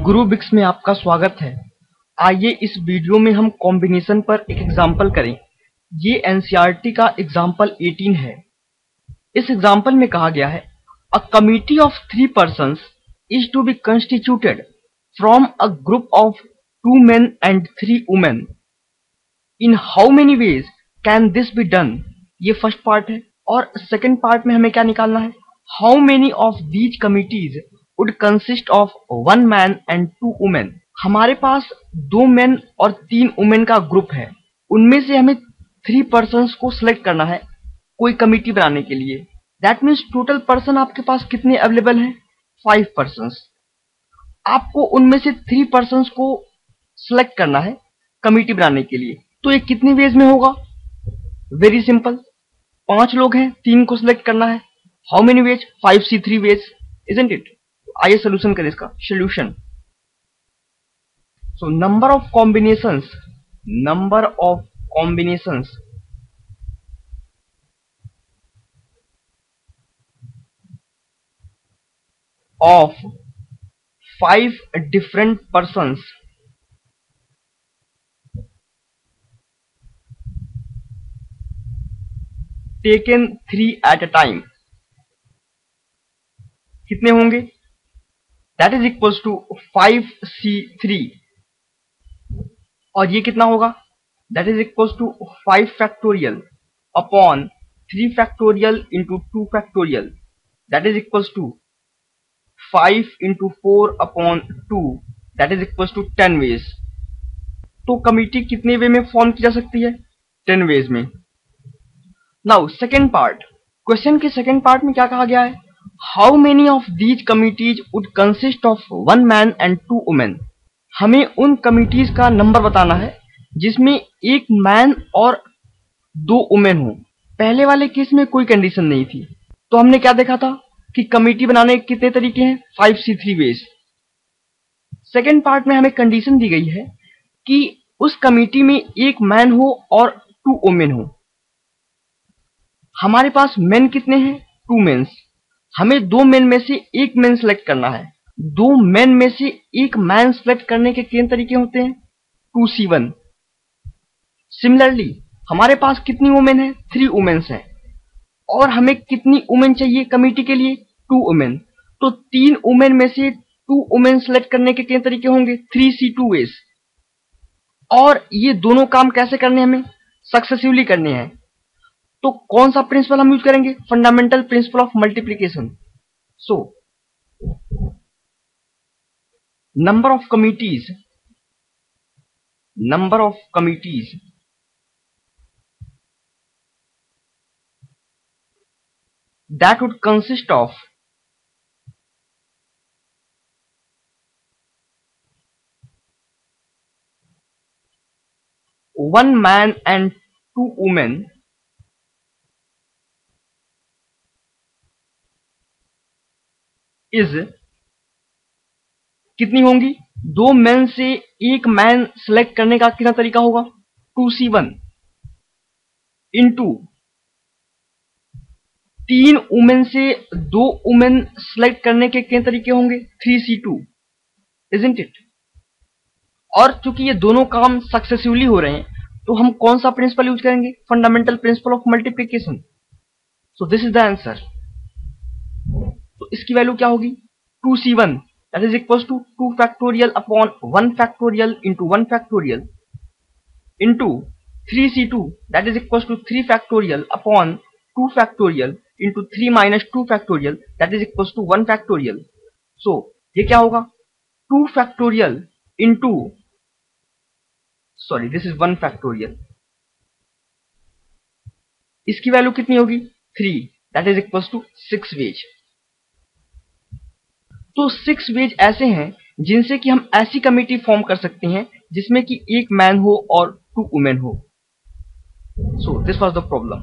गुरुबिक्स में आपका स्वागत है। आइए इस वीडियो में हम कॉम्बिनेशन पर एक एग्जाम्पल करें। ये एनसीईआरटी का एग्जाम्पल 18 है। इस एग्जाम्पल में कहा गया है a committee of 3 persons is to be constituted from a group of 2 men and 3 women। In how many ways can this be done. ये फर्स्ट पार्ट है। और सेकेंड पार्ट में हमें क्या निकालना है, how many of these committees would consist of 1 man and 2 women। हमारे पास 2 main और 3 वुमेन का ग्रुप है। उनमें से हमें 3 persons को सिलेक्ट करना है कोई कमिटी बनाने के लिए। दैट मीन्स टोटल पर्सन आपके पास कितने अवेलेबल हैं, 5 persons। आपको उनमें से 3 persons को सिलेक्ट करना है कमिटी बनाने के लिए। तो ये कितनी वेज में होगा, वेरी सिंपल। 5 लोग हैं, 3 को सिलेक्ट करना है। How many ways, 5C3 ways, isn't it. आइए सोल्यूशन करें इसका। Solution, so number of combinations of 5 different persons taken 3 at a time। कितने होंगे, that is equals to 5C3। और ये कितना होगा, that is equals to 5 factorial upon 3 factorial into 2 factorial, that is equals to 5 into 4 upon 2, that is equals to 10 ways. तो committee कितने way में form की जा सकती है, 10 वेज में। नाउ सेकेंड पार्ट, क्वेश्चन के सेकेंड पार्ट में क्या कहा गया है, how many of these committees would consist of 1 man and 2 women। हमें उन कमिटीज का नंबर बताना है जिसमें 1 मैन और 2 वुमेन हो। पहले वाले केस में कोई कंडीशन नहीं थी, तो हमने क्या देखा था कि कमिटी बनाने के कितने तरीके हैं, 5C3 वेज। सेकेंड पार्ट में हमें कंडीशन दी गई है कि उस कमिटी में 1 मैन हो और 2 वुमेन हो। हमारे पास मेन कितने हैं, 2 मेन्स। हमें 2 मेन में से 1 मैन सेलेक्ट करना है। 2 मेन में से 1 मैन सेलेक्ट करने के कितने तरीके होते हैं, 2C1। सिमिलरली हमारे पास कितनी वुमेन है, 3 वुमेन्स हैं। और हमें कितनी वुमेन चाहिए कमिटी के लिए, 2 वुमेन। तो 3 वुमेन में से 2 वुमेन सेलेक्ट करने के कितने तरीके होंगे, 3C2 वेज। और ये दोनों काम कैसे करने हैं, हमें सक्सेसिवली करने हैं। तो कौन सा प्रिंसिपल हम यूज करेंगे, fundamental principle of multiplication. So number of committees that would consist of 1 man and 2 women is कितनी होंगी, 2 मैन से 1 मैन सेलेक्ट करने का कितना तरीका होगा, 2C1 इंटू 3 वुमेन से 2 वुमेन सेलेक्ट करने के कितने तरीके होंगे, 3C2, इजंट इट। और चूंकि ये दोनों काम सक्सेसिवली हो रहे हैं, तो हम कौन सा प्रिंसिपल यूज करेंगे, fundamental principle of multiplication. So this is the answer. तो इसकी वैल्यू क्या होगी, 2C1 that is equals to 2 factorial upon 1 factorial into 1 factorial into 3C2 that is equals to 3 factorial upon 2 factorial into 3 minus 2 factorial that is equals to 1 factorial। so ये क्या होगा, 2 factorial into, sorry this is 1 factorial। इसकी value कितनी होगी, 3 that is equals to 6 ways. तो 6 veg ऐसे हैं जिनसे कि हम ऐसी कमिटी फॉर्म कर सकते हैं जिसमें कि 1 मैन हो और 2 वुमेन हो। So this was the problem.